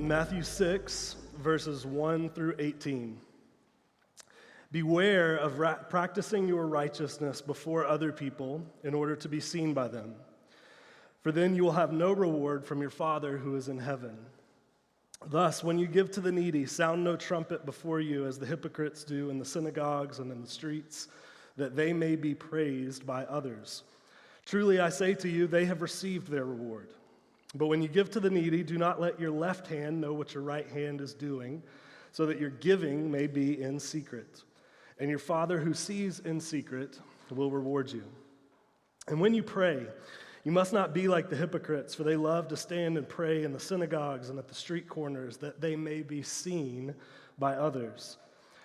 Matthew 6, verses 1 through 18. Beware of practicing your righteousness before other people in order to be seen by them, for then you will have no reward from your Father who is in heaven. Thus, when you give to the needy, sound no trumpet before you as the hypocrites do in the synagogues and in the streets, that they may be praised by others. Truly, I say to you, they have received their reward. But when you give to the needy, do not let your left hand know what your right hand is doing, so that your giving may be in secret. And your Father who sees in secret will reward you. And when you pray, you must not be like the hypocrites, for they love to stand and pray in the synagogues and at the street corners, that they may be seen by others.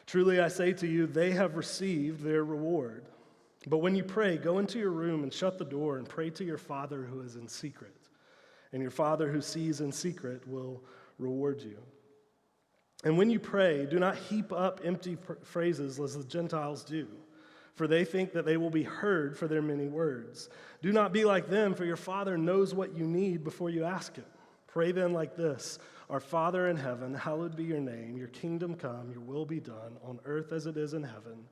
Truly, I say to you, they have received their reward. But when you pray, go into your room and shut the door and pray to your Father who is in secret. And your Father who sees in secret will reward you. And when you pray, do not heap up empty phrases as the Gentiles do, for they think that they will be heard for their many words. Do not be like them, for your Father knows what you need before you ask Him. Pray then like this: Our Father in heaven, hallowed be your name. Your kingdom come, your will be done, on earth as it is in heaven.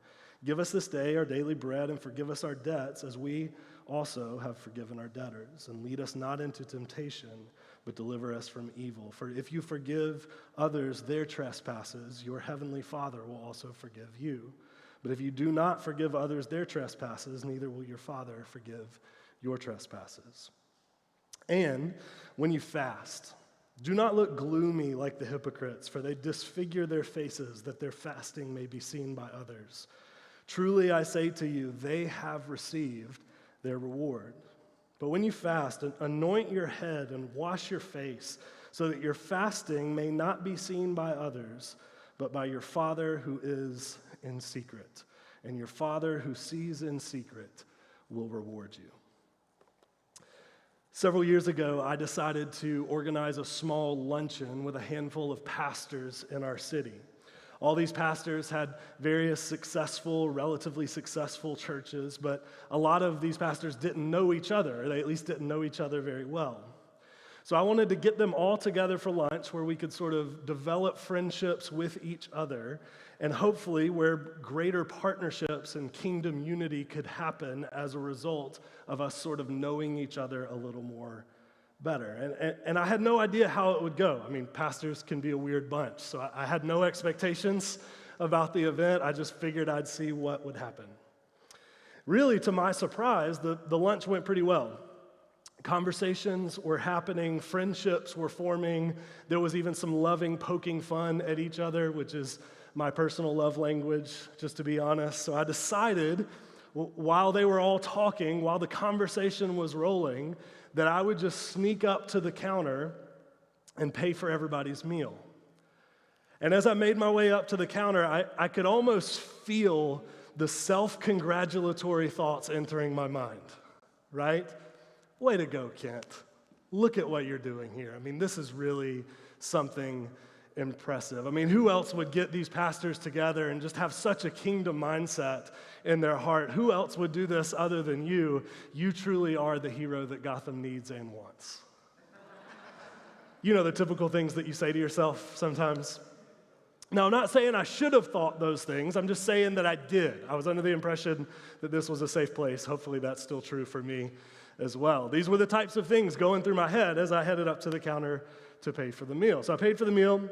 Give us this day our daily bread, and forgive us our debts as we also have forgiven our debtors. And lead us not into temptation, but deliver us from evil. For if you forgive others their trespasses, your heavenly Father will also forgive you. But if you do not forgive others their trespasses, neither will your Father forgive your trespasses. And when you fast, do not look gloomy like the hypocrites, for they disfigure their faces that their fasting may be seen by others. Truly, I say to you, they have received their reward. But when you fast, anoint your head and wash your face, so that your fasting may not be seen by others, but by your Father who is in secret. And your Father who sees in secret will reward you. Several years ago, I decided to organize a small luncheon with a handful of pastors in our city. All these pastors had various relatively successful churches, but a lot of these pastors didn't know each other, or they at least didn't know each other very well. So I wanted to get them all together for lunch where we could sort of develop friendships with each other, and hopefully where greater partnerships and kingdom unity could happen as a result of us sort of knowing each other a little more better. And I had no idea how it would go. I mean, pastors can be a weird bunch, so I had no expectations about the event. I just figured I'd see what would happen. Really, to my surprise, the lunch went pretty well. Conversations were happening, friendships were forming. There was even some loving poking fun at each other, which is my personal love language, just to be honest. So I decided, while they were all talking, while the conversation was rolling, that I would just sneak up to the counter and pay for everybody's meal. And as I made my way up to the counter, I could almost feel the self-congratulatory thoughts entering my mind, right? Way to go, Kent. Look at what you're doing here. I mean, this is really something impressive. I mean, who else would get these pastors together and just have such a kingdom mindset in their heart? Who else would do this other than you? You truly are the hero that Gotham needs and wants. You know the typical things that you say to yourself sometimes. Now, I'm not saying I should have thought those things. I'm just saying that I did. I was under the impression that this was a safe place. Hopefully that's still true for me as well. These were the types of things going through my head as I headed up to the counter to pay for the meal. So I paid for the meal.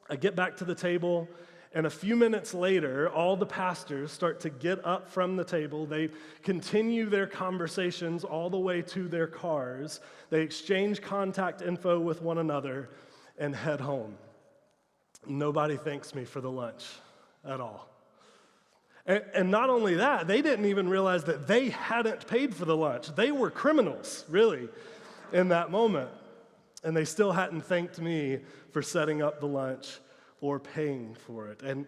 I get back to the table, and a few minutes later, all the pastors start to get up from the table. They continue their conversations all the way to their cars. They exchange contact info with one another and head home. Nobody thanks me for the lunch at all. And not only that, they didn't even realize that they hadn't paid for the lunch. They were criminals, really, in that moment. And they still hadn't thanked me for setting up the lunch or paying for it. And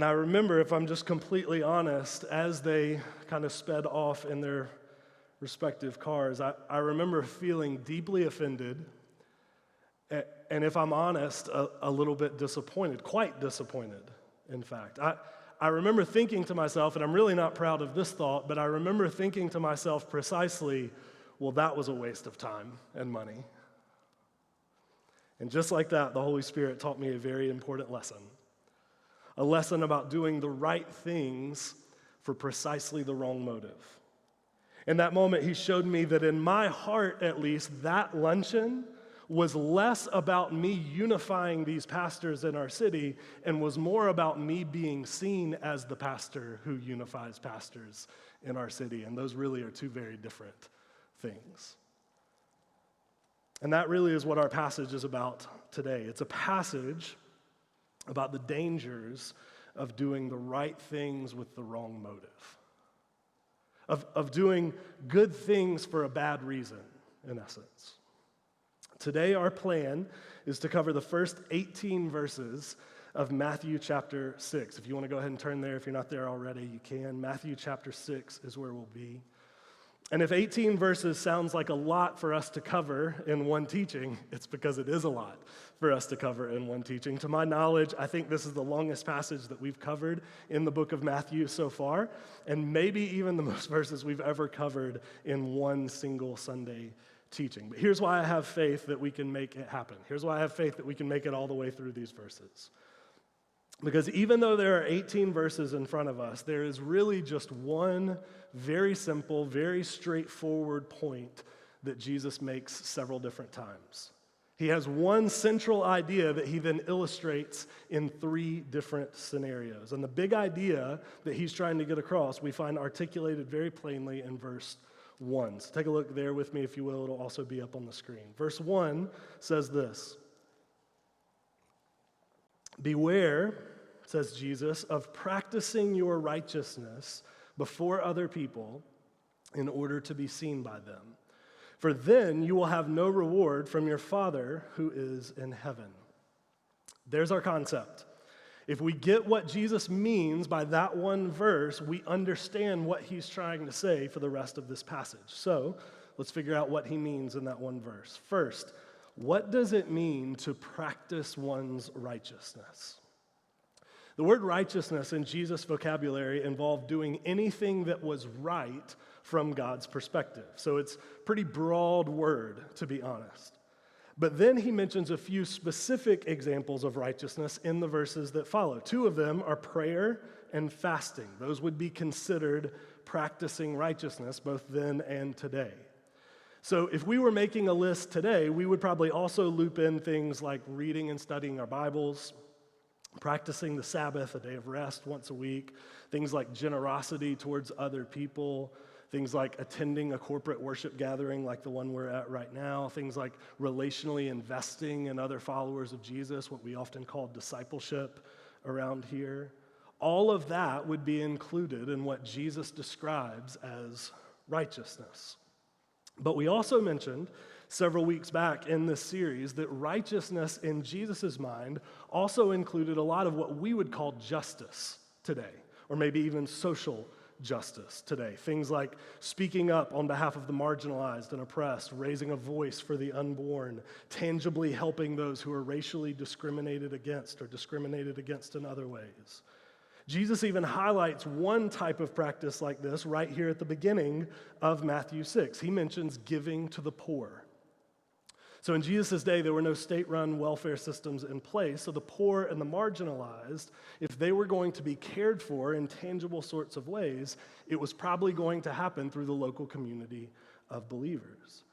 I remember, if I'm just completely honest, as they kind of sped off in their respective cars, I remember feeling deeply offended, and if I'm honest, a little bit disappointed, quite disappointed, in fact. I remember thinking to myself, and I'm really not proud of this thought, but I remember thinking to myself precisely, well, that was a waste of time and money. And just like that, the Holy Spirit taught me a very important lesson. A lesson about doing the right things for precisely the wrong motive. In that moment, he showed me that in my heart, at least, that luncheon was less about me unifying these pastors in our city and was more about me being seen as the pastor who unifies pastors in our city. And those really are two very different things. And that really is what our passage is about today. It's a passage about the dangers of doing the right things with the wrong motive. Of doing good things for a bad reason, in essence. Today, our plan is to cover the first 18 verses of Matthew chapter 6. If you want to go ahead and turn there, if you're not there already, you can. Matthew chapter 6 is where we'll be. And if 18 verses sounds like a lot for us to cover in one teaching, it's because it is a lot for us to cover in one teaching. To my knowledge, I think this is the longest passage that we've covered in the book of Matthew so far, and maybe even the most verses we've ever covered in one single Sunday teaching. But here's why I have faith that we can make it happen. Here's why I have faith that we can make it all the way through these verses. Because even though there are 18 verses in front of us, there is really just one very simple, very straightforward point that Jesus makes several different times. He has one central idea that he then illustrates in three different scenarios. And the big idea that he's trying to get across, we find articulated very plainly in verse 1. So take a look there with me, if you will. It'll also be up on the screen. Verse 1 says this: "Beware," says Jesus, "of practicing your righteousness before other people in order to be seen by them. For then you will have no reward from your Father who is in heaven." There's our concept. If we get what Jesus means by that one verse, we understand what he's trying to say for the rest of this passage. So let's figure out what he means in that one verse. First, what does it mean to practice one's righteousness? The word righteousness in Jesus' vocabulary involved doing anything that was right from God's perspective. So it's a pretty broad word, to be honest. But then he mentions a few specific examples of righteousness in the verses that follow. Two of them are prayer and fasting. Those would be considered practicing righteousness both then and today. So if we were making a list today, we would probably also loop in things like reading and studying our Bibles, practicing the Sabbath, a day of rest once a week, things like generosity towards other people, things like attending a corporate worship gathering like the one we're at right now, things like relationally investing in other followers of Jesus, what we often call discipleship around here. All of that would be included in what Jesus describes as righteousness. But we also mentioned several weeks back in this series that righteousness in Jesus' mind also included a lot of what we would call justice today, or maybe even social justice today. Things like speaking up on behalf of the marginalized and oppressed, raising a voice for the unborn, tangibly helping those who are racially discriminated against or discriminated against in other ways. Jesus even highlights one type of practice like this right here at the beginning of Matthew 6. He mentions giving to the poor. So in Jesus' day, there were no state-run welfare systems in place, so the poor and the marginalized, if they were going to be cared for in tangible sorts of ways, it was probably going to happen through the local community of believers.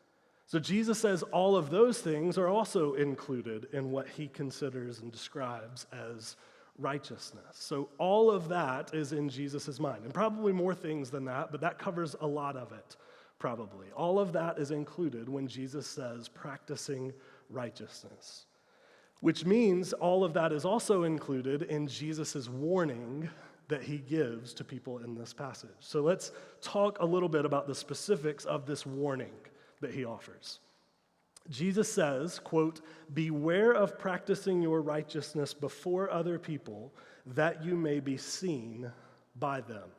So Jesus says all of those things are also included in what he considers and describes as righteousness. So all of that is in Jesus' mind, and probably more things than that, but that covers a lot of it. Probably. All of that is included when Jesus says practicing righteousness, which means all of that is also included in Jesus' warning that he gives to people in this passage. So let's talk a little bit about the specifics of this warning that he offers. Jesus says, quote, "Beware of practicing your righteousness before other people, that you may be seen by them."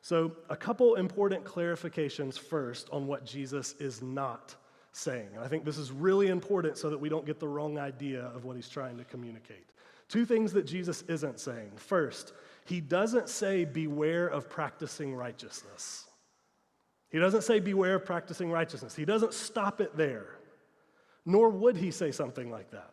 So a couple important clarifications first on what Jesus is not saying. And I think this is really important so that we don't get the wrong idea of what he's trying to communicate. Two things that Jesus isn't saying. First, he doesn't say beware of practicing righteousness. He doesn't say beware of practicing righteousness. He doesn't stop it there. Nor would he say something like that.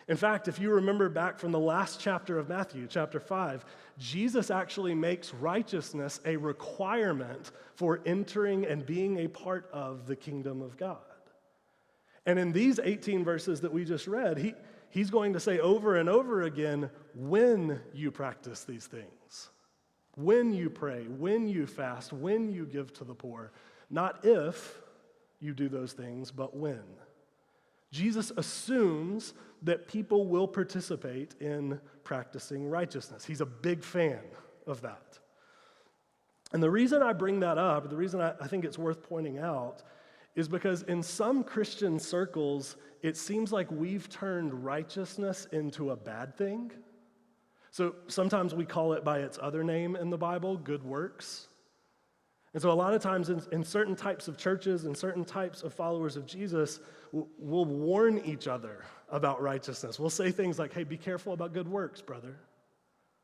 In fact, if you remember back from the last chapter of Matthew, chapter 5, Jesus actually makes righteousness a requirement for entering and being a part of the kingdom of God. And in these 18 verses that we just read, he's going to say over and over again, when you practice these things, when you pray, when you fast, when you give to the poor, not if you do those things, but when. Jesus assumes that people will participate in practicing righteousness. He's a big fan of that. And the reason I bring that up, the reason I think it's worth pointing out, is because in some Christian circles, it seems like we've turned righteousness into a bad thing. So sometimes we call it by its other name in the Bible, good works. And so a lot of times in certain types of churches and certain types of followers of Jesus, we'll warn each other about righteousness. We'll say things like, hey, be careful about good works, brother.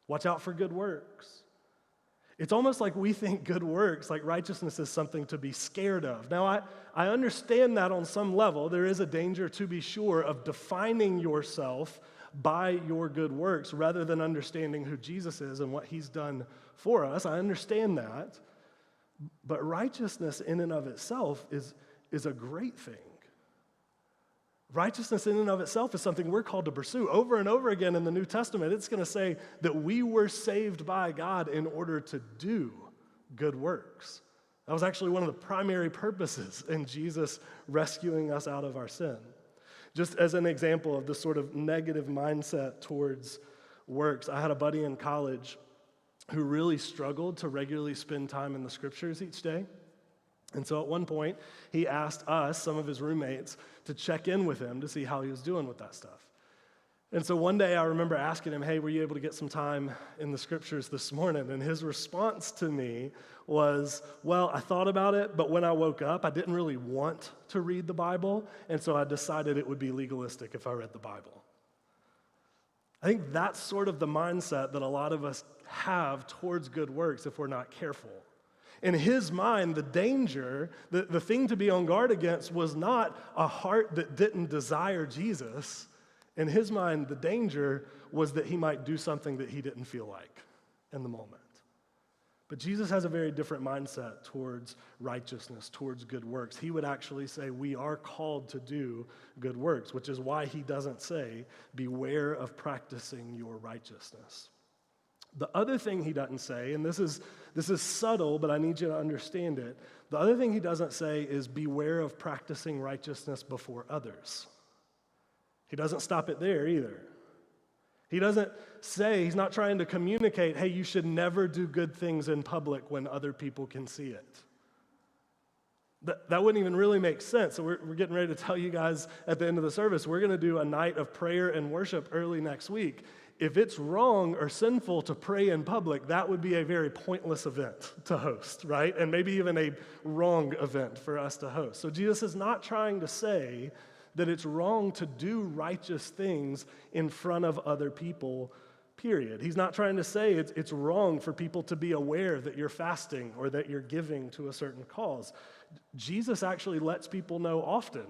Watch out for good works. It's almost like we think good works, like righteousness, is something to be scared of. Now, I understand that on some level. There is a danger, to be sure, of defining yourself by your good works rather than understanding who Jesus is and what he's done for us. I understand that. But righteousness in and of itself is a great thing. Righteousness in and of itself is something we're called to pursue. Over and over again in the New Testament, it's going to say that we were saved by God in order to do good works. That was actually one of the primary purposes in Jesus rescuing us out of our sin. Just as an example of this sort of negative mindset towards works, I had a buddy in college who really struggled to regularly spend time in the scriptures each day. And so at one point, he asked us, some of his roommates, to check in with him to see how he was doing with that stuff. And so one day I remember asking him, hey, were you able to get some time in the scriptures this morning? And his response to me was, well, I thought about it, but when I woke up, I didn't really want to read the Bible, and so I decided it would be legalistic if I read the Bible. I think that's sort of the mindset that a lot of us have towards good works if we're not careful. In his mind, the danger, the thing to be on guard against was not a heart that didn't desire Jesus. In his mind, the danger was that he might do something that he didn't feel like in the moment. But Jesus has a very different mindset towards righteousness, towards good works. He would actually say we are called to do good works, which is why he doesn't say, beware of practicing your righteousness. The other thing he doesn't say, and this is subtle, but I need you to understand it. The other thing he doesn't say is beware of practicing righteousness before others. He doesn't stop it there either. He doesn't say, he's not trying to communicate, hey, you should never do good things in public when other people can see it. That wouldn't even really make sense. So we're getting ready to tell you guys at the end of the service, we're going to do a night of prayer and worship early next week. If it's wrong or sinful to pray in public, that would be a very pointless event to host, right? And maybe even a wrong event for us to host. So Jesus is not trying to say that it's wrong to do righteous things in front of other people, period. He's not trying to say it's wrong for people to be aware that you're fasting or that you're giving to a certain cause. Jesus actually lets people know often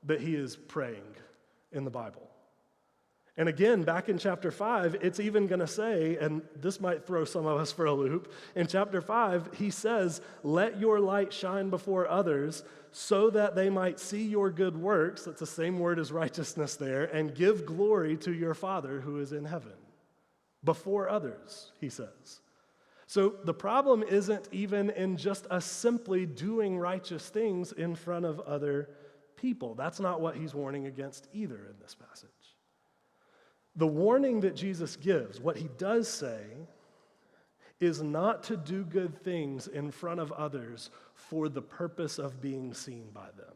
that he is praying in the Bible. And again, back in chapter 5, it's even going to say, and this might throw some of us for a loop, in chapter 5, he says, let your light shine before others so that they might see your good works, that's the same word as righteousness there, and give glory to your Father who is in heaven. Before others, he says. So the problem isn't even in just us simply doing righteous things in front of other people. That's not what he's warning against either in this passage. The warning that Jesus gives, what he does say, is not to do good things in front of others for the purpose of being seen by them.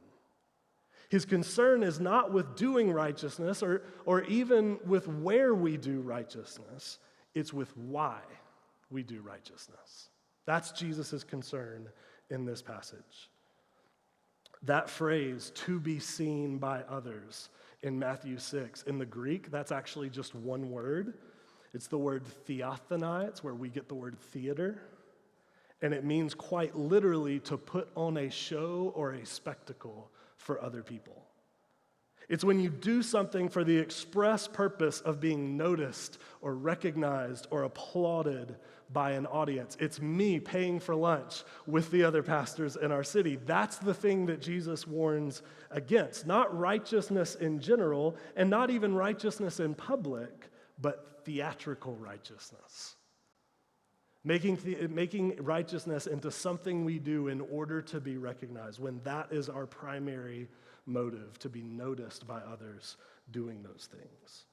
His concern is not with doing righteousness or even with where we do righteousness. It's with why we do righteousness. That's Jesus' concern in this passage. That phrase, to be seen by others, in Matthew 6. In the Greek, that's actually just one word. It's the word theathani. It's where we get the word theater. And it means quite literally to put on a show or a spectacle for other people. It's when you do something for the express purpose of being noticed or recognized or applauded by an audience. It's me paying for lunch with the other pastors in our city. That's the thing that Jesus warns against. Not righteousness in general, and not even righteousness in public, but theatrical righteousness. Making righteousness into something we do in order to be recognized, when that is our primary motive, to be noticed by others doing those things.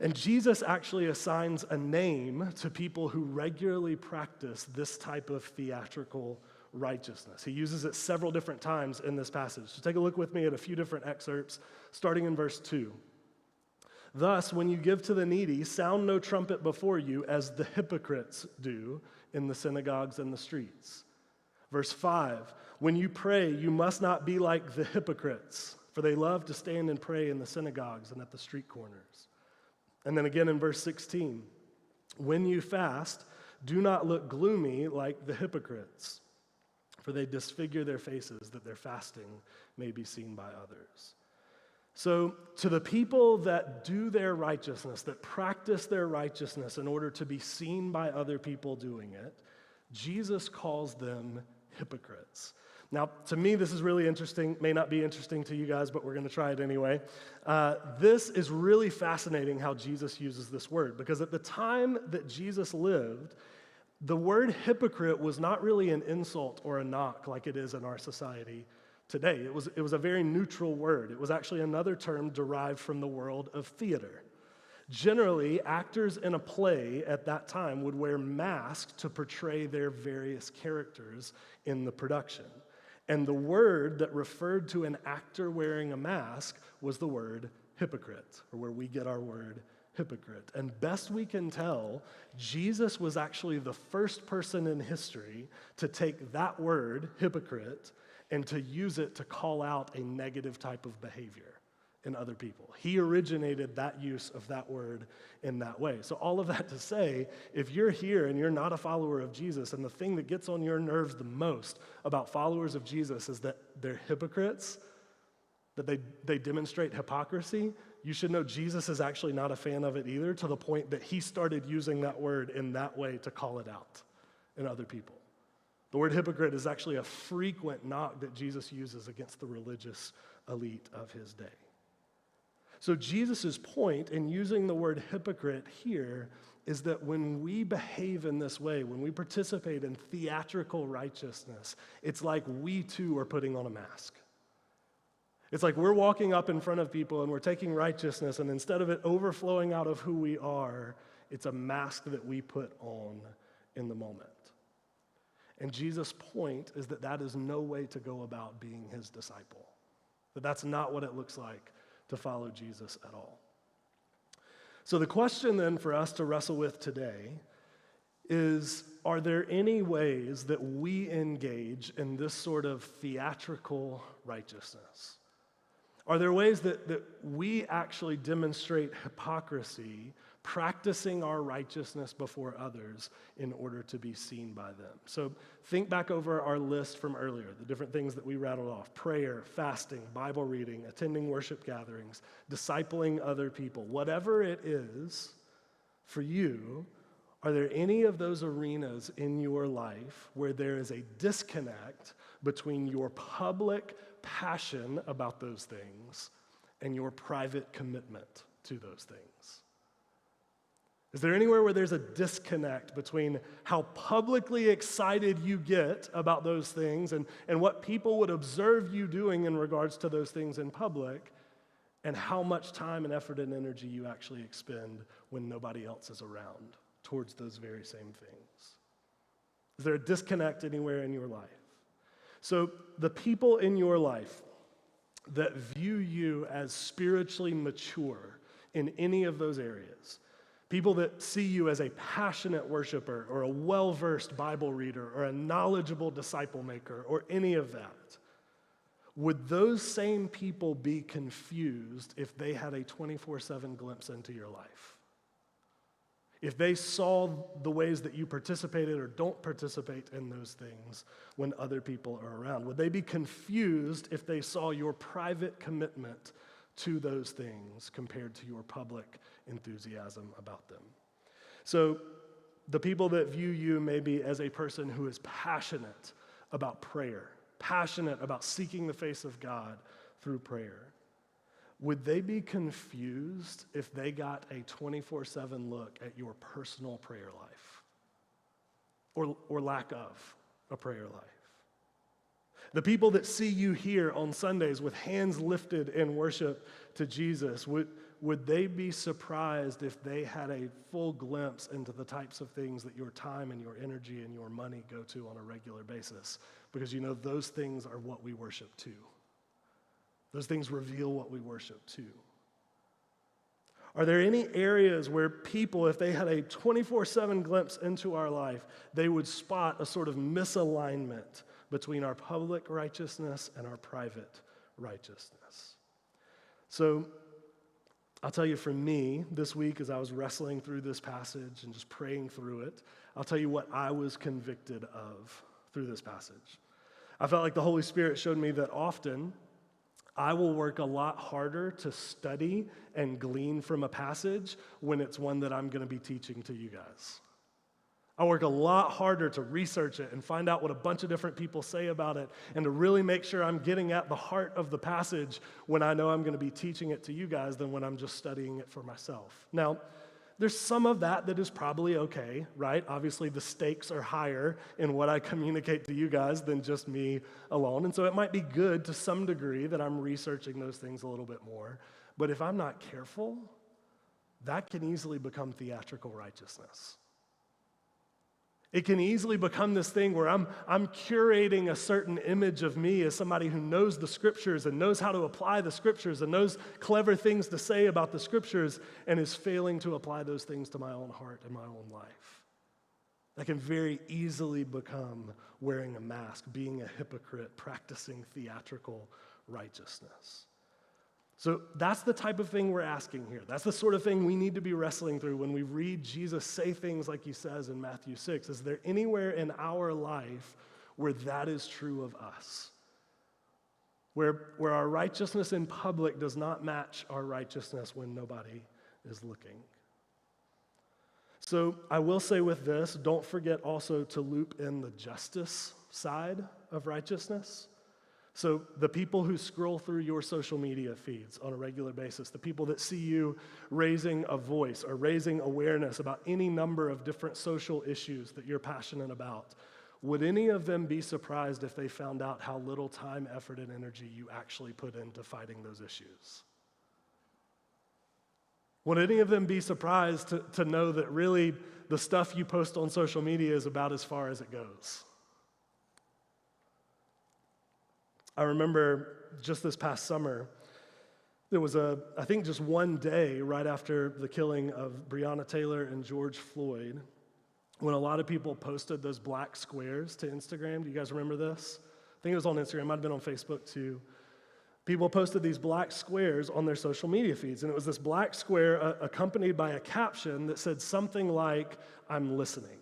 And Jesus actually assigns a name to people who regularly practice this type of theatrical righteousness. He uses it several different times in this passage. So take a look with me at a few different excerpts, starting in verse 2. Thus, when you give to the needy, sound no trumpet before you, as the hypocrites do in the synagogues and the streets. Verse 5, when you pray, you must not be like the hypocrites, for they love to stand and pray in the synagogues and at the street corners. And then again in verse 16, when you fast, do not look gloomy like the hypocrites, for they disfigure their faces that their fasting may be seen by others. So to the people that do their righteousness, that practice their righteousness in order to be seen by other people doing it, Jesus calls them hypocrites. Now, to me, this is really interesting. May not be interesting to you guys, but we're going to try it anyway. This is really fascinating how Jesus uses this word, because at the time that Jesus lived, the word hypocrite was not really an insult or a knock like it is in our society today. It was a very neutral word. It was actually another term derived from the world of theater. Generally, actors in a play at that time would wear masks to portray their various characters in the production. And the word that referred to an actor wearing a mask was the word hypocrite, or where we get our word hypocrite. And best we can tell, Jesus was actually the first person in history to take that word, hypocrite, and to use it to call out a negative type of behavior in other people. He originated that use of that word in that way. So all of that to say, if you're here and you're not a follower of Jesus, and the thing that gets on your nerves the most about followers of Jesus is that they're hypocrites, that they demonstrate hypocrisy, you should know Jesus is actually not a fan of it either, to the point that he started using that word in that way to call it out in other people. The word hypocrite is actually a frequent knock that Jesus uses against the religious elite of his day. So Jesus' point in using the word hypocrite here is that when we behave in this way, when we participate in theatrical righteousness, it's like we too are putting on a mask. It's like we're walking up in front of people and we're taking righteousness, and instead of it overflowing out of who we are, it's a mask that we put on in the moment. And Jesus' point is that that is no way to go about being his disciple. That that's not what it looks like to follow Jesus at all. So the question then for us to wrestle with today is, are there any ways that we engage in this sort of theatrical righteousness? Are there ways that we actually demonstrate hypocrisy, practicing our righteousness before others in order to be seen by them? So think back over our list from earlier, the different things that we rattled off: prayer, fasting, Bible reading, attending worship gatherings, discipling other people. Whatever it is for you, are there any of those arenas in your life where there is a disconnect between your public passion about those things and your private commitment to those things? Is there anywhere where there's a disconnect between how publicly excited you get about those things and what people would observe you doing in regards to those things in public, and how much time and effort and energy you actually expend when nobody else is around towards those very same things? Is there a disconnect anywhere in your life? So the people in your life that view you as spiritually mature in any of those areas, people that see you as a passionate worshiper or a well-versed Bible reader or a knowledgeable disciple maker or any of that, would those same people be confused if they had a 24/7 glimpse into your life? If they saw the ways that you participated or don't participate in those things when other people are around, would they be confused if they saw your private commitment to those things compared to your public enthusiasm about them. So the people that view you maybe as a person who is passionate about prayer, passionate about seeking the face of God through prayer, would they be confused if they got a 24/7 look at your personal prayer life or lack of a prayer life? The people that see you here on Sundays with hands lifted in worship to Jesus, would they be surprised if they had a full glimpse into the types of things that your time and your energy and your money go to on a regular basis? Because you know those things are what we worship to. Those things reveal what we worship to. Are there any areas where people, if they had a 24/7 glimpse into our life, they would spot a sort of misalignment between our public righteousness and our private righteousness? So I'll tell you, for me, this week as I was wrestling through this passage and just praying through it, I'll tell you what I was convicted of through this passage. I felt like the Holy Spirit showed me that often I will work a lot harder to study and glean from a passage when it's one that I'm going to be teaching to you guys. I work a lot harder to research it and find out what a bunch of different people say about it and to really make sure I'm getting at the heart of the passage when I know I'm going to be teaching it to you guys than when I'm just studying it for myself. Now, there's some of that is probably okay, right? Obviously, the stakes are higher in what I communicate to you guys than just me alone. And so it might be good to some degree that I'm researching those things a little bit more. But if I'm not careful, that can easily become theatrical righteousness. It can easily become this thing where I'm curating a certain image of me as somebody who knows the scriptures and knows how to apply the scriptures and knows clever things to say about the scriptures and is failing to apply those things to my own heart and my own life. That can very easily become wearing a mask, being a hypocrite, practicing theatrical righteousness. So that's the type of thing we're asking here. That's the sort of thing we need to be wrestling through when we read Jesus say things like he says in Matthew 6. Is there anywhere in our life where that is true of us? Where our righteousness in public does not match our righteousness when nobody is looking? So I will say with this, don't forget also to loop in the justice side of righteousness. So the people who scroll through your social media feeds on a regular basis, the people that see you raising a voice or raising awareness about any number of different social issues that you're passionate about, would any of them be surprised if they found out how little time, effort, and energy you actually put into fighting those issues? Would any of them be surprised to know that really the stuff you post on social media is about as far as it goes? I remember just this past summer, there was I think just one day right after the killing of Breonna Taylor and George Floyd, when a lot of people posted those black squares to Instagram. Do you guys remember this? I think it was on Instagram, might have been on Facebook too. People posted these black squares on their social media feeds, and it was this black square accompanied by a caption that said something like, "I'm listening."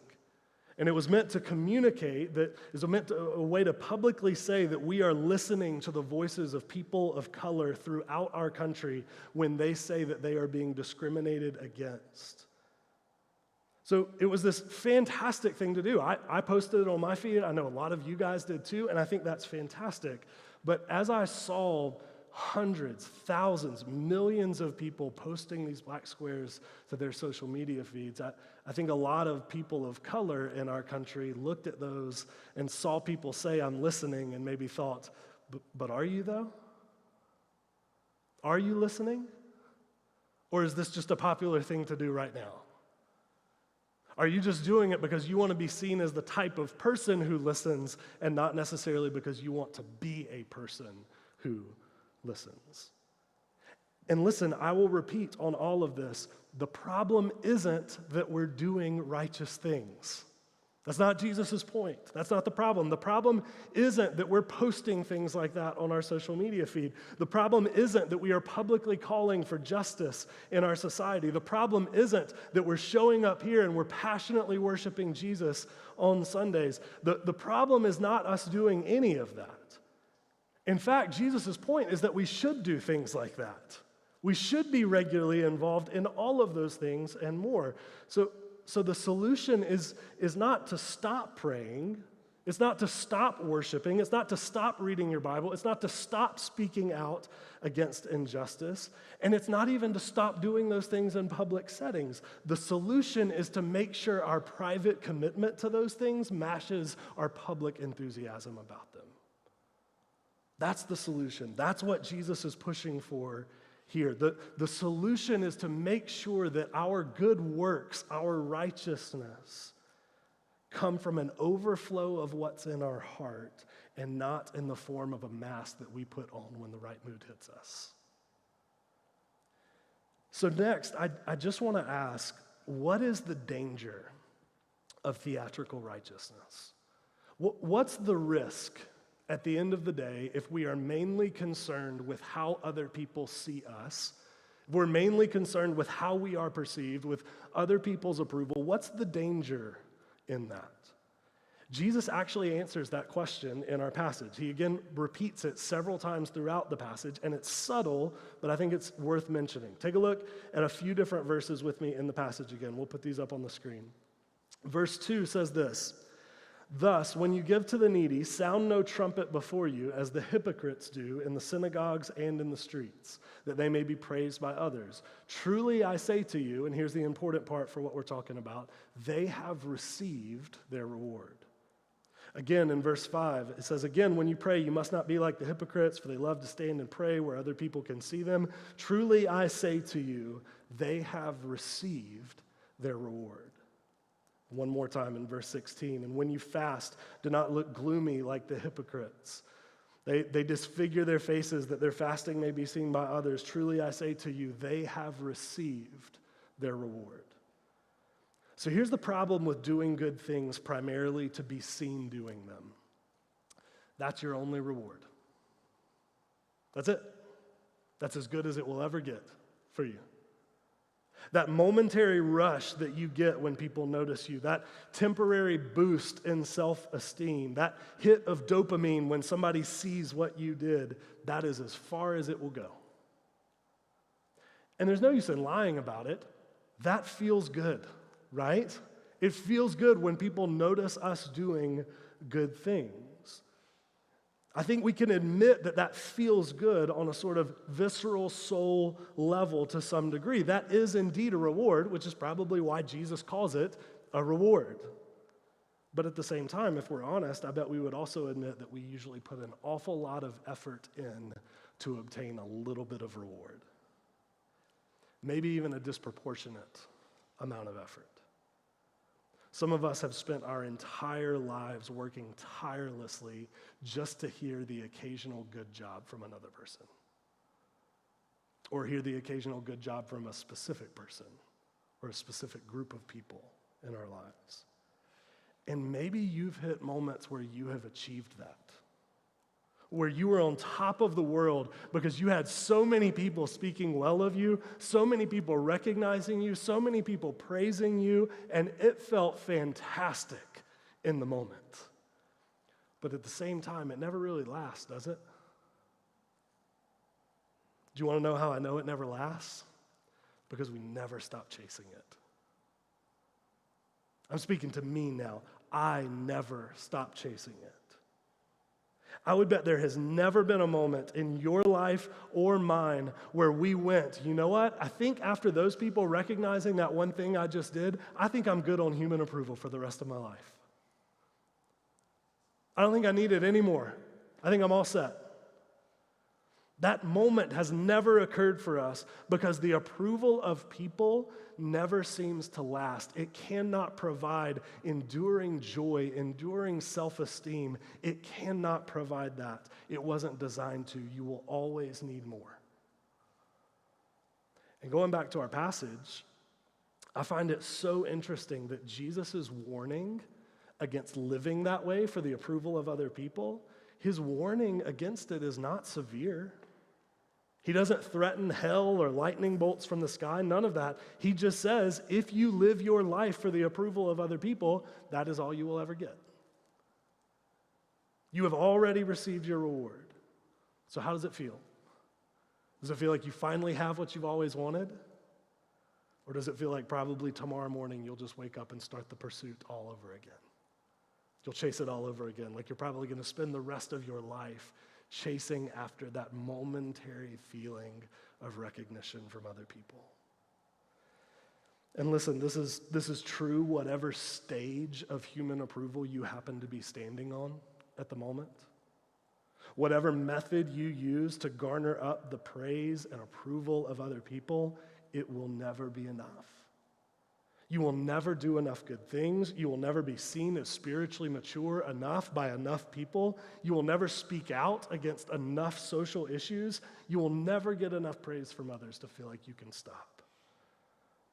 And it was meant to communicate, a way to publicly say that we are listening to the voices of people of color throughout our country when they say that they are being discriminated against. So it was this fantastic thing to do. I posted it on my feed. I know a lot of you guys did too, and I think that's fantastic. But as I saw hundreds, thousands, millions of people posting these black squares to their social media feeds, I think a lot of people of color in our country looked at those and saw people say, "I'm listening," and maybe thought, but are you though? Are you listening? Or is this just a popular thing to do right now? Are you just doing it because you want to be seen as the type of person who listens and not necessarily because you want to be a person who listens? And listen, I will repeat on all of this, the problem isn't that we're doing righteous things. That's not Jesus' point. That's not the problem. The problem isn't that we're posting things like that on our social media feed. The problem isn't that we are publicly calling for justice in our society. The problem isn't that we're showing up here and we're passionately worshiping Jesus on Sundays. The problem is not us doing any of that. In fact, Jesus' point is that we should do things like that. We should be regularly involved in all of those things and more. So the solution is not to stop praying. It's not to stop worshiping. It's not to stop reading your Bible. It's not to stop speaking out against injustice. And it's not even to stop doing those things in public settings. The solution is to make sure our private commitment to those things matches our public enthusiasm about them. That's the solution. That's what Jesus is pushing for here. The solution is to make sure that our good works, our righteousness, come from an overflow of what's in our heart and not in the form of a mask that we put on when the right mood hits us. So next, I just want to ask, what is the danger of theatrical righteousness? What's the risk at the end of the day if we are mainly concerned with how other people see us? If we're mainly concerned with how we are perceived, with other people's approval, what's the danger in that? Jesus actually answers that question in our passage. He again repeats it several times throughout the passage, and it's subtle, but I think it's worth mentioning. Take a look at a few different verses with me in the passage again. We'll put these up on the screen. Verse 2 says this: "Thus, when you give to the needy, sound no trumpet before you, as the hypocrites do in the synagogues and in the streets, that they may be praised by others. Truly I say to you," and here's the important part for what we're talking about, "they have received their reward." Again, in verse 5, it says, "Again, when you pray, you must not be like the hypocrites, for they love to stand and pray where other people can see them. Truly I say to you, they have received their reward." One more time in verse 16, "And when you fast, do not look gloomy like the hypocrites. They disfigure their faces that their fasting may be seen by others. Truly I say to you, they have received their reward." So here's the problem with doing good things primarily to be seen doing them. That's your only reward. That's it. That's as good as it will ever get for you. That momentary rush that you get when people notice you, that temporary boost in self-esteem, that hit of dopamine when somebody sees what you did, that is as far as it will go. And there's no use in lying about it. That feels good, right? It feels good when people notice us doing good things. I think we can admit that that feels good on a sort of visceral soul level to some degree. That is indeed a reward, which is probably why Jesus calls it a reward. But at the same time, if we're honest, I bet we would also admit that we usually put an awful lot of effort in to obtain a little bit of reward. Maybe even a disproportionate amount of effort. Some of us have spent our entire lives working tirelessly just to hear the occasional good job from another person, or hear the occasional good job from a specific person or a specific group of people in our lives. And maybe you've hit moments where you have achieved that, where you were on top of the world because you had so many people speaking well of you, so many people recognizing you, so many people praising you, and it felt fantastic in the moment. But at the same time, it never really lasts, does it? Do you want to know how I know it never lasts? Because we never stop chasing it. I'm speaking to me now. I never stop chasing it. I would bet there has never been a moment in your life or mine where we went, you know what? I think after those people recognizing that one thing I just did, I think I'm good on human approval for the rest of my life. I don't think I need it anymore. I think I'm all set. That moment has never occurred for us because the approval of people never seems to last. It cannot provide enduring joy, enduring self-esteem. It cannot provide that. It wasn't designed to. You will always need more. And going back to our passage, I find it so interesting that Jesus' warning against living that way for the approval of other people, his warning against it is not severe. He doesn't threaten hell or lightning bolts from the sky, none of that. He just says, if you live your life for the approval of other people, that is all you will ever get. You have already received your reward. So how does it feel? Does it feel like you finally have what you've always wanted? Or does it feel like probably tomorrow morning you'll just wake up and start the pursuit all over again? You'll chase it all over again, like you're probably going to spend the rest of your life chasing after that momentary feeling of recognition from other people. And listen, this is true whatever stage of human approval you happen to be standing on at the moment. Whatever method you use to garner up the praise and approval of other people, it will never be enough. You will never do enough good things. You will never be seen as spiritually mature enough by enough people. You will never speak out against enough social issues. You will never get enough praise from others to feel like you can stop.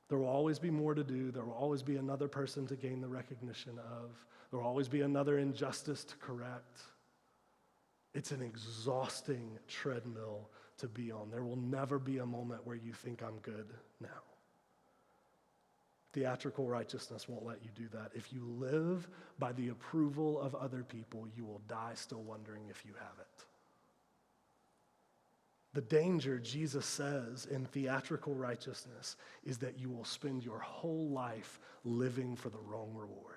There will always be more to do. There will always be another person to gain the recognition of. There will always be another injustice to correct. It's an exhausting treadmill to be on. There will never be a moment where you think I'm good now. Theatrical righteousness won't let you do that. If you live by the approval of other people, you will die still wondering if you have it. The danger, Jesus says, in theatrical righteousness is that you will spend your whole life living for the wrong reward.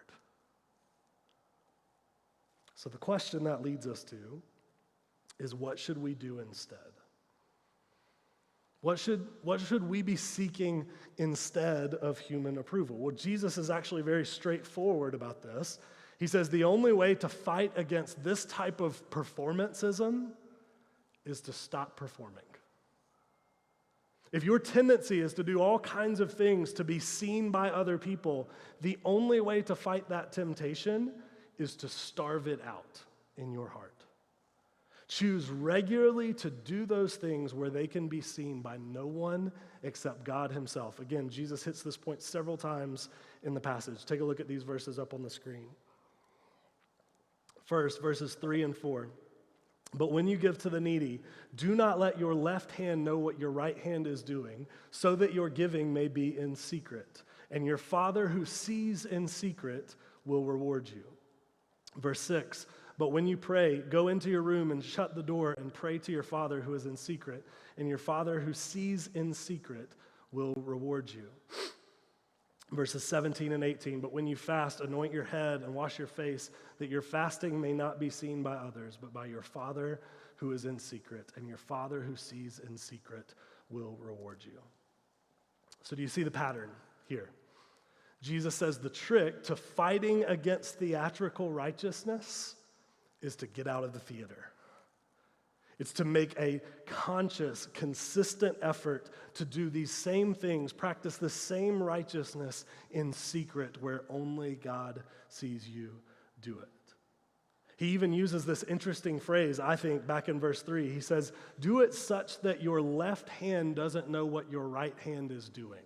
So the question that leads us to is, what should we do instead? What should we be seeking instead of human approval? Well, Jesus is actually very straightforward about this. He says the only way to fight against this type of performanceism is to stop performing. If your tendency is to do all kinds of things to be seen by other people, the only way to fight that temptation is to starve it out in your heart. Choose regularly to do those things where they can be seen by no one except God himself. Again, Jesus hits this point several times in the passage. Take a look at these verses up on the screen. First, verses 3 and 4. But when you give to the needy, do not let your left hand know what your right hand is doing, so that your giving may be in secret. And your Father who sees in secret will reward you. Verse 6. But when you pray, go into your room and shut the door and pray to your Father who is in secret, and your Father who sees in secret will reward you. Verses 17 and 18, but when you fast, anoint your head and wash your face, that your fasting may not be seen by others, but by your Father who is in secret, and your Father who sees in secret will reward you. So do you see the pattern here? Jesus says the trick to fighting against theatrical righteousness is to get out of the theater. It's to make a conscious, consistent effort to do these same things, practice the same righteousness in secret where only God sees you do it. He even uses this interesting phrase, I think, back in verse 3. He says, do it such that your left hand doesn't know what your right hand is doing.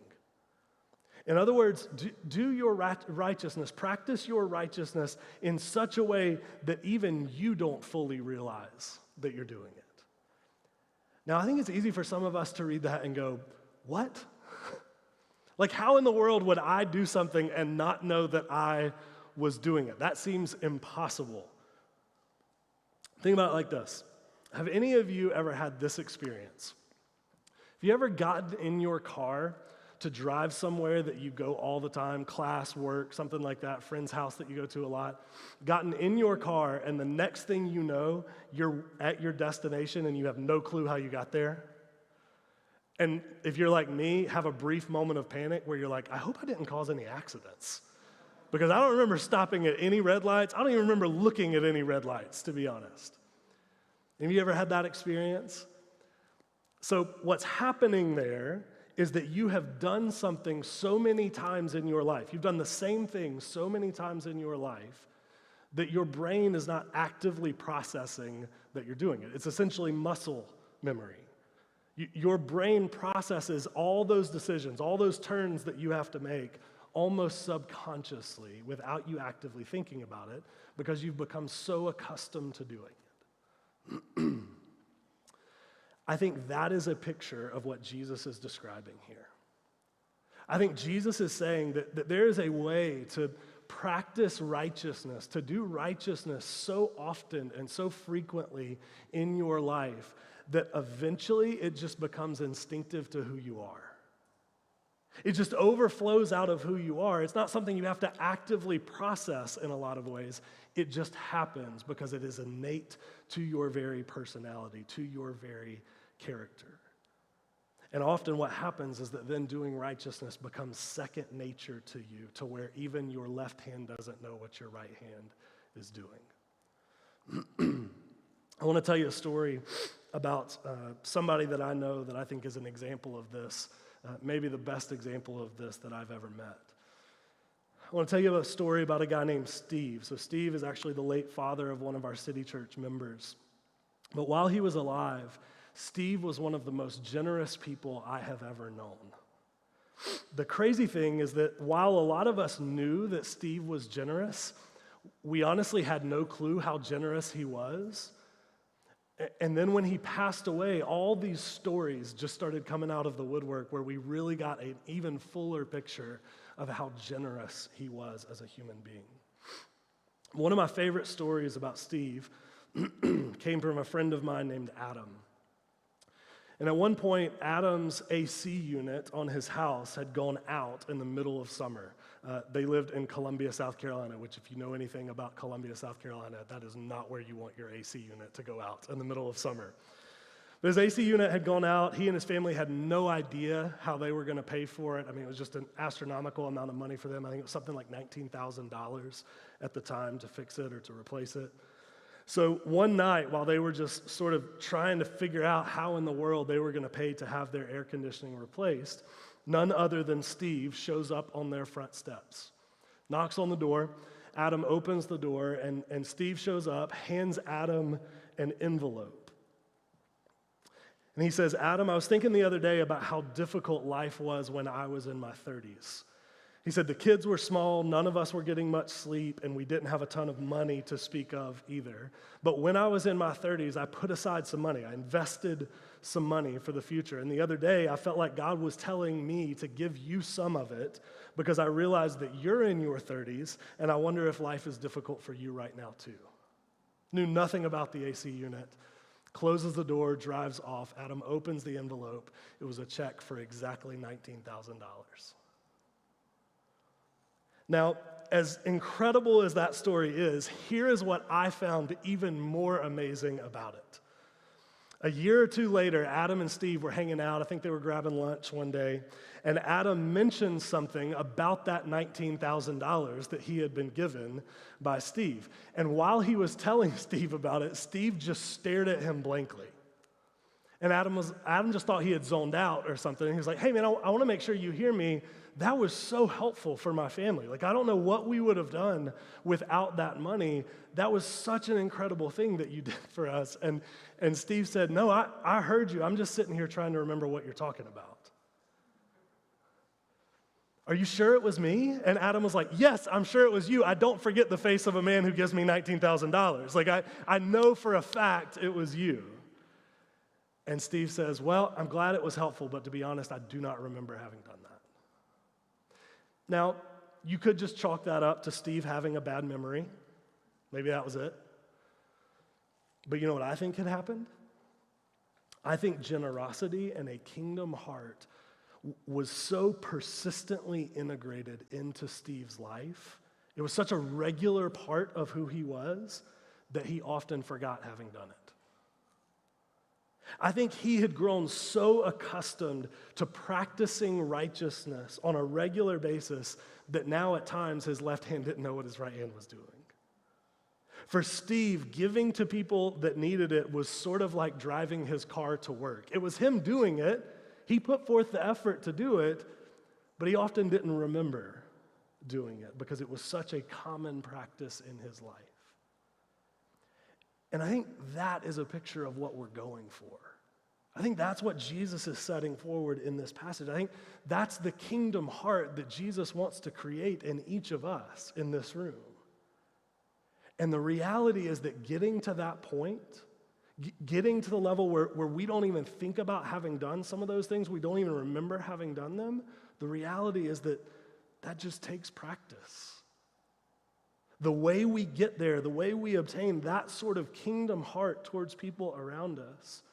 In other words, do your righteousness, practice your righteousness in such a way that even you don't fully realize that you're doing it. Now, I think it's easy for some of us to read that and go, what? Like, how in the world would I do something and not know that I was doing it? That seems impossible. Think about it like this. Have any of you ever had this experience? Have you ever gotten in your car to drive somewhere that you go all the time, class, work, something like that, friend's house that you go to a lot, gotten in your car, and the next thing you know, you're at your destination and you have no clue how you got there? And if you're like me, have a brief moment of panic where you're like, I hope I didn't cause any accidents. Because I don't remember stopping at any red lights. I don't even remember looking at any red lights, to be honest. Have you ever had that experience? So what's happening there is that you have done something so many times in your life. You've done the same thing so many times in your life that your brain is not actively processing that you're doing it. It's essentially muscle memory. Your brain processes all those decisions, all those turns that you have to make almost subconsciously without you actively thinking about it because you've become so accustomed to doing it. I think that is a picture of what Jesus is describing here. I think Jesus is saying that there is a way to practice righteousness, to do righteousness so often and so frequently in your life that eventually it just becomes instinctive to who you are. It just overflows out of who you are. It's not something you have to actively process in a lot of ways. It just happens because it is innate to your very personality, to your very character. And often what happens is that then doing righteousness becomes second nature to you, to where even your left hand doesn't know what your right hand is doing. I want to tell you a story about somebody that I know that I think is an example of this, maybe the best example of this that I've ever met. I want to tell you a story about a guy named Steve. So Steve is actually the late father of one of our city church members. But while he was alive, Steve was one of the most generous people I have ever known. The crazy thing is that while a lot of us knew that Steve was generous, we honestly had no clue how generous he was. And then when he passed away, all these stories just started coming out of the woodwork where we really got an even fuller picture of how generous he was as a human being. One of my favorite stories about Steve came from a friend of mine named Adam. And at one point, Adam's AC unit on his house had gone out in the middle of summer. They lived in Columbia, South Carolina, which if you know anything about Columbia, South Carolina, that is not where you want your AC unit to go out in the middle of summer. But his AC unit had gone out. He and his family had no idea how they were going to pay for it. I mean, it was just an astronomical amount of money for them. I think it was something like $19,000 at the time to fix it or to replace it. So one night, while they were just sort of trying to figure out how in the world they were going to pay to have their air conditioning replaced, none other than Steve shows up on their front steps, knocks on the door. Adam opens the door, and Steve shows up, hands Adam an envelope. And he says, Adam, I was thinking the other day about how difficult life was when I was in my 30s. He said, the kids were small, none of us were getting much sleep, and we didn't have a ton of money to speak of either. But when I was in my 30s, I put aside some money. I invested some money for the future. And the other day, I felt like God was telling me to give you some of it because I realized that you're in your 30s, and I wonder if life is difficult for you right now too. Knew nothing about the AC unit. Closes the door, drives off. Adam opens the envelope. It was a check for exactly $19,000. Now, as incredible as that story is, here is what I found even more amazing about it. A year or two later, Adam and Steve were hanging out. I think they were grabbing lunch one day, and Adam mentioned something about that $19,000 that he had been given by Steve. And while he was telling Steve about it, Steve just stared at him blankly. And Adam just thought he had zoned out or something. And he was like, hey man, I want to make sure you hear me. That was so helpful for my family. Like, I don't know what we would have done without that money. That was such an incredible thing that you did for us. And Steve said, no, I heard you. I'm just sitting here trying to remember what you're talking about. Are you sure it was me? And Adam was like, yes, I'm sure it was you. I don't forget the face of a man who gives me $19,000. Like, I know for a fact it was you. And Steve says, well, I'm glad it was helpful, but to be honest, I do not remember having done that. Now, you could just chalk that up to Steve having a bad memory. Maybe that was it. But you know what I think had happened? I think generosity and a kingdom heart was so persistently integrated into Steve's life. It was such a regular part of who he was that he often forgot having done it. I think he had grown so accustomed to practicing righteousness on a regular basis that now at times his left hand didn't know what his right hand was doing. For Steve, giving to people that needed it was sort of like driving his car to work. It was him doing it. He put forth the effort to do it, but he often didn't remember doing it because it was such a common practice in his life. And I think that is a picture of what we're going for. I think that's what Jesus is setting forward in this passage. I think that's the kingdom heart that Jesus wants to create in each of us in this room. And the reality is that getting to that point, getting to the level where we don't even think about having done some of those things, we don't even remember having done them, the reality is that just takes practice. The way we get there, the way we obtain that sort of kingdom heart towards people around us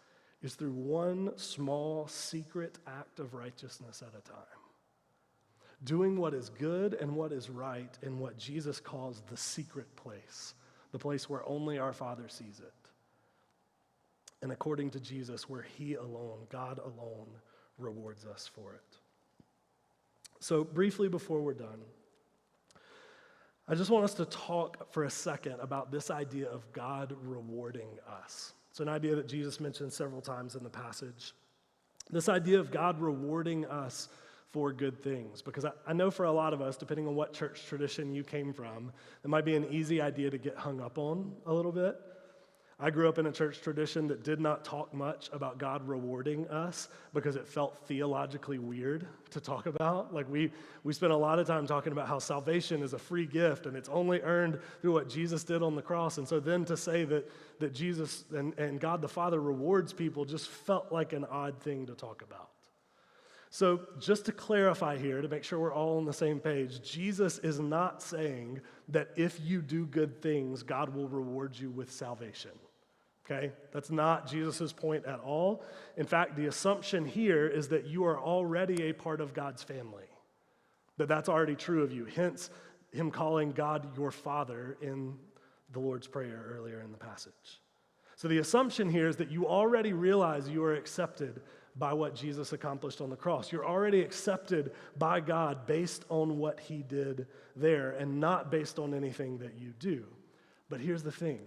is through one small secret act of righteousness at a time. Doing what is good and what is right in what Jesus calls the secret place, the place where only our Father sees it. And according to Jesus, where He alone, God alone, rewards us for it. So briefly before we're done, I just want us to talk for a second about this idea of God rewarding us. It's an idea that Jesus mentioned several times in the passage. This idea of God rewarding us for good things. Because I know for a lot of us, depending on what church tradition you came from, it might be an easy idea to get hung up on a little bit. I grew up in a church tradition that did not talk much about God rewarding us because it felt theologically weird to talk about. Like we spent a lot of time talking about how salvation is a free gift and it's only earned through what Jesus did on the cross. And so then to say that Jesus and God the Father rewards people just felt like an odd thing to talk about. So just to clarify here, to make sure we're all on the same page, Jesus is not saying that if you do good things, God will reward you with salvation. Okay? That's not Jesus' point at all. In fact, the assumption here is that you are already a part of God's family, that that's already true of you. Hence, him calling God your Father in the Lord's Prayer earlier in the passage. So the assumption here is that you already realize you are accepted by what Jesus accomplished on the cross. You're already accepted by God based on what He did there and not based on anything that you do. But here's the thing.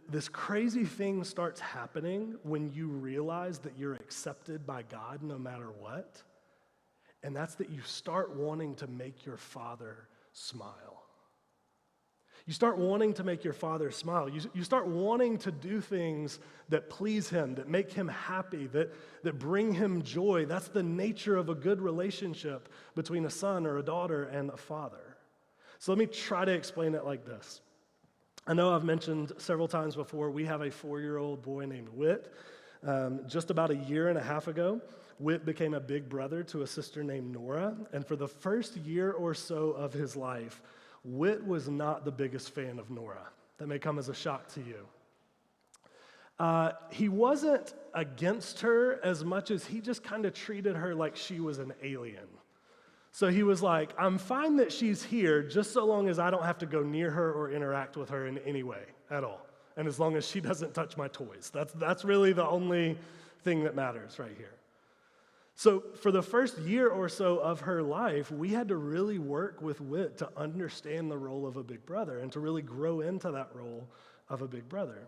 This crazy thing starts happening when you realize that you're accepted by God no matter what, and that's that you start wanting to make your Father smile. You start wanting to make your Father smile. You start wanting to do things that please Him, that make Him happy, that bring Him joy. That's the nature of a good relationship between a son or a daughter and a father. So let me try to explain it like this. I know I've mentioned several times before, we have a 4-year-old boy named Whit. Just about a year and a half ago, Whit became a big brother to a sister named Nora, and for the first year or so of his life, Whit was not the biggest fan of Nora. That may come as a shock to you. He wasn't against her as much as he just kind of treated her like she was an alien. So he was like, I'm fine that she's here just so long as I don't have to go near her or interact with her in any way at all. And as long as she doesn't touch my toys. That's really the only thing that matters right here. So for the first year or so of her life, we had to really work with Whit to understand the role of a big brother and to really grow into that role of a big brother.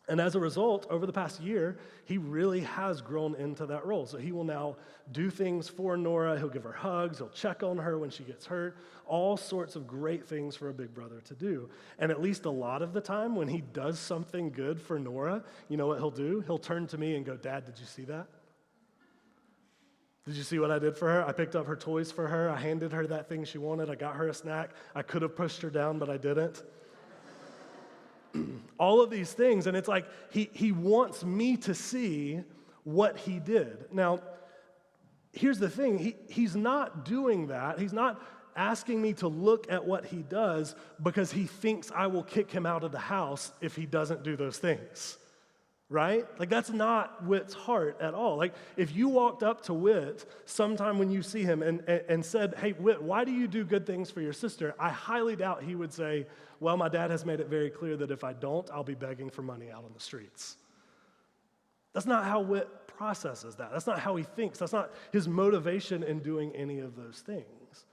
And as a result, over the past year, he really has grown into that role. So he will now do things for Nora. He'll give her hugs. He'll check on her when she gets hurt. All sorts of great things for a big brother to do. And at least a lot of the time when he does something good for Nora, you know what he'll do? He'll turn to me and go, Dad, did you see that? Did you see what I did for her? I picked up her toys for her. I handed her that thing she wanted. I got her a snack. I could have pushed her down, but I didn't. All of these things, and it's like he wants me to see what he did. Now, here's the thing. He's not doing that. He's not asking me to look at what he does because he thinks I will kick him out of the house if he doesn't do those things. Right? Like, that's not Whit's heart at all. Like, if you walked up to Whit sometime when you see him and said, hey, Whit, why do you do good things for your sister? I highly doubt he would say, well, my dad has made it very clear that if I don't, I'll be begging for money out on the streets. That's not how Whit processes that. That's not how he thinks. That's not his motivation in doing any of those things.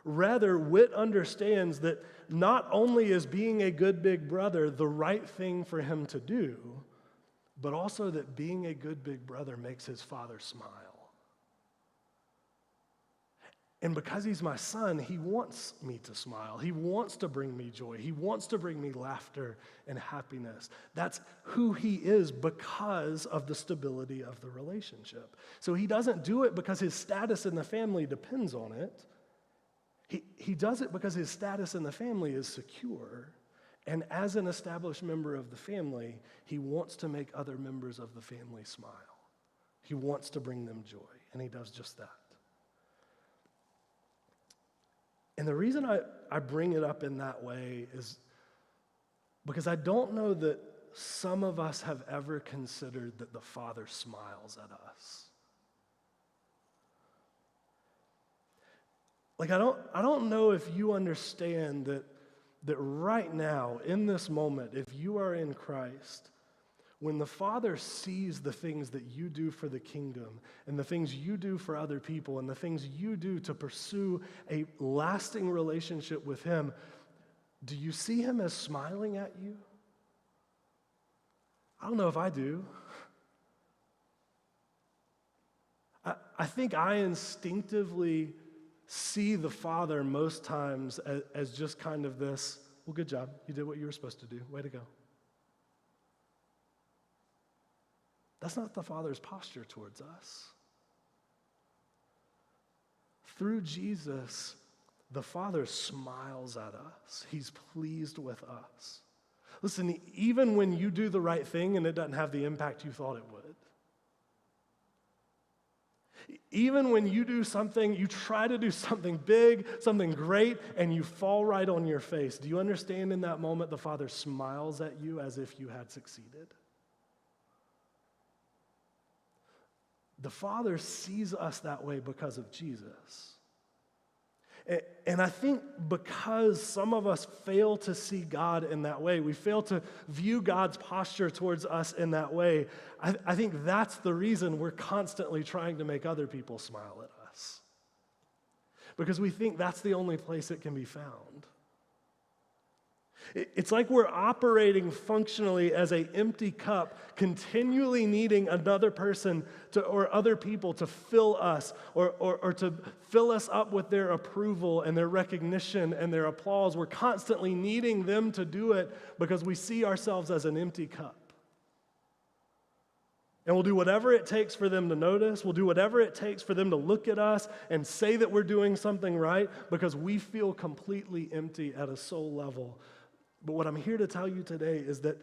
Rather, Whit understands that not only is being a good big brother the right thing for him to do, but also that being a good big brother makes his father smile. And because he's my son, he wants me to smile. He wants to bring me joy. He wants to bring me laughter and happiness. That's who he is because of the stability of the relationship. So he doesn't do it because his status in the family depends on it. He does it because his status in the family is secure. And as an established member of the family, he wants to make other members of the family smile. He wants to bring them joy, and he does just that. And the reason I bring it up in that way is because I don't know that some of us have ever considered that the Father smiles at us? Like, I don't know if you understand that right now, in this moment, if you are in Christ, when the Father sees the things that you do for the kingdom and the things you do for other people and the things you do to pursue a lasting relationship with Him, do you see Him as smiling at you? I don't know if I do. I think I instinctively see the Father most times as just kind of this, well, good job. You did what you were supposed to do. Way to go. That's not the Father's posture towards us. Through Jesus, the Father smiles at us. He's pleased with us. Listen, even when you do the right thing and it doesn't have the impact you thought it would, even when you do something, you try to do something big, something great, and you fall right on your face, do you understand in that moment the Father smiles at you as if you had succeeded? The Father sees us that way because of Jesus. And I think because some of us fail to see God in that way, we fail to view God's posture towards us in that way, I think that's the reason we're constantly trying to make other people smile at us. Because we think that's the only place it can be found. It's like we're operating functionally as an empty cup, continually needing another person or other people to fill us or to fill us up with their approval and their recognition and their applause. We're constantly needing them to do it because we see ourselves as an empty cup. And we'll do whatever it takes for them to notice. We'll do whatever it takes for them to look at us and say that we're doing something right because we feel completely empty at a soul level. But what I'm here to tell you today is that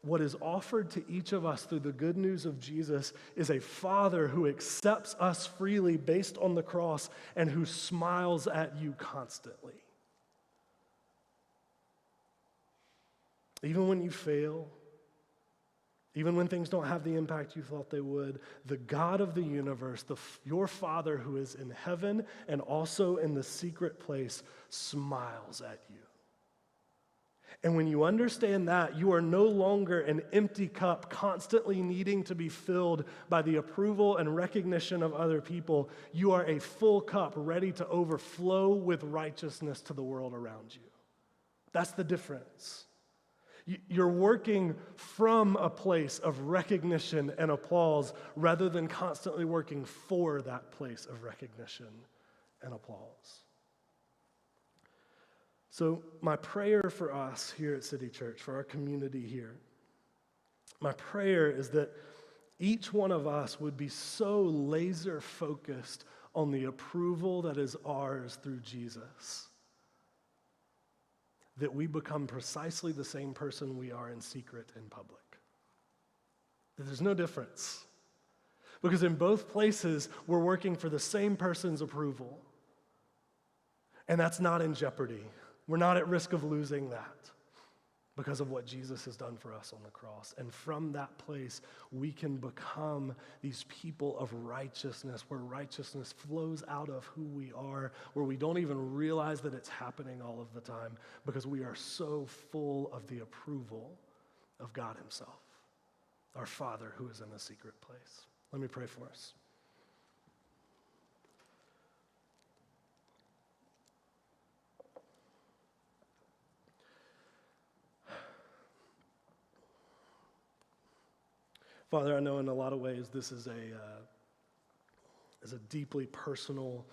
what is offered to each of us through the good news of Jesus is a Father who accepts us freely based on the cross and who smiles at you constantly. Even when you fail, even when things don't have the impact you thought they would, the God of the universe, your Father who is in heaven and also in the secret place, smiles at you. And when you understand that, you are no longer an empty cup constantly needing to be filled by the approval and recognition of other people. You are a full cup ready to overflow with righteousness to the world around you. That's the difference. You're working from a place of recognition and applause rather than constantly working for that place of recognition and applause. So my prayer for us here at City Church, for our community here, my prayer is that each one of us would be so laser focused on the approval that is ours through Jesus that we become precisely the same person we are in secret in public. That there's no difference. Because in both places, we're working for the same person's approval. And that's not in jeopardy. We're not at risk of losing that because of what Jesus has done for us on the cross. And from that place, we can become these people of righteousness, where righteousness flows out of who we are, where we don't even realize that it's happening all of the time because we are so full of the approval of God Himself, our Father who is in the secret place. Let me pray for us. Father, I know in a lot of ways this is a deeply personal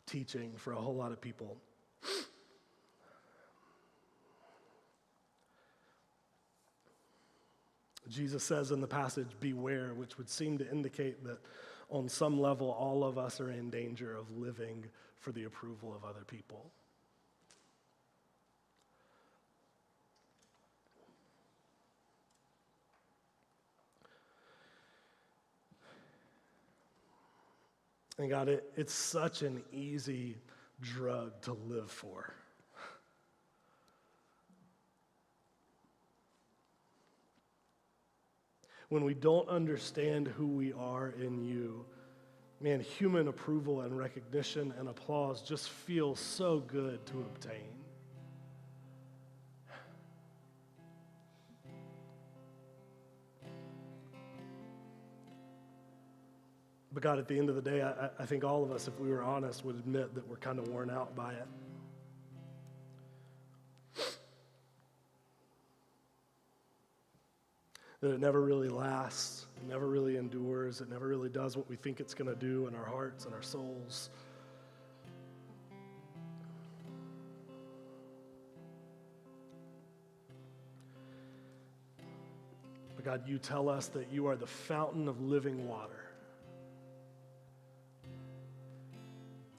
teaching for a whole lot of people. Jesus says in the passage, beware, which would seem to indicate that on some level all of us are in danger of living for the approval of other people. And God, it's such an easy drug to live for. when we don't understand who we are in you, man, human approval and recognition and applause just feel so good to obtain. But God, at the end of the day, I think all of us, if we were honest, would admit that we're kind of worn out by it. That it never really lasts, it never really endures, it never really does what we think it's going to do in our hearts and our souls. But God, you tell us that you are the fountain of living water.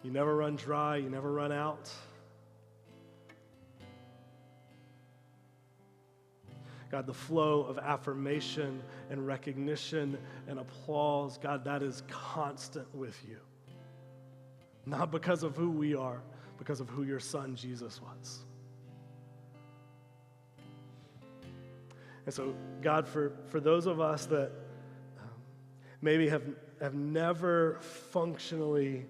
You never run dry, you never run out. God, the flow of affirmation and recognition and applause, God, that is constant with you. Not because of who we are, because of who your son Jesus was. And so, God, for those of us that maybe have never functionally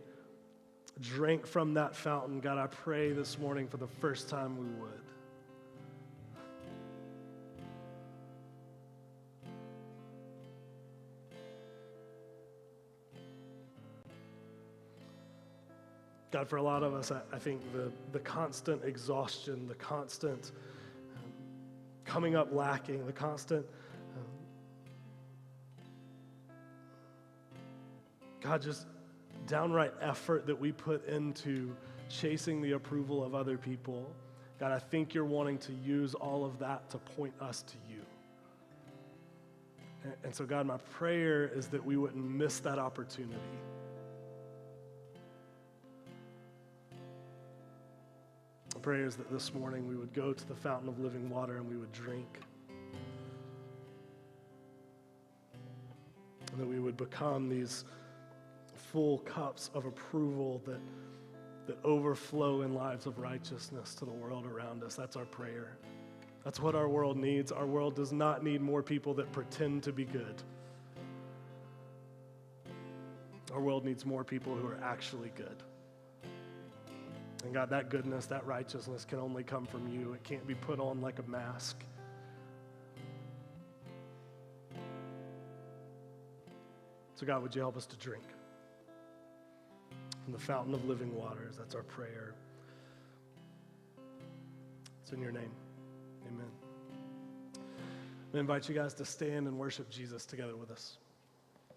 drank from that fountain, God, I pray this morning for the first time we would. God, for a lot of us, I think the constant exhaustion, the constant coming up lacking, the constant, God, just downright effort that we put into chasing the approval of other people. God, I think you're wanting to use all of that to point us to you. And so, God, my prayer is that we wouldn't miss that opportunity. My prayer is that this morning we would go to the fountain of living water and we would drink. And that we would become these full cups of approval that overflow in lives of righteousness to the world around us. That's our prayer. That's what our world needs. Our world does not need more people that pretend to be good. Our world needs more people who are actually good. And God, that goodness, that righteousness can only come from you. It can't be put on like a mask. So God, would you help us to drink from the fountain of living waters? That's our prayer. It's in your name. Amen. I invite you guys to stand and worship Jesus together with us.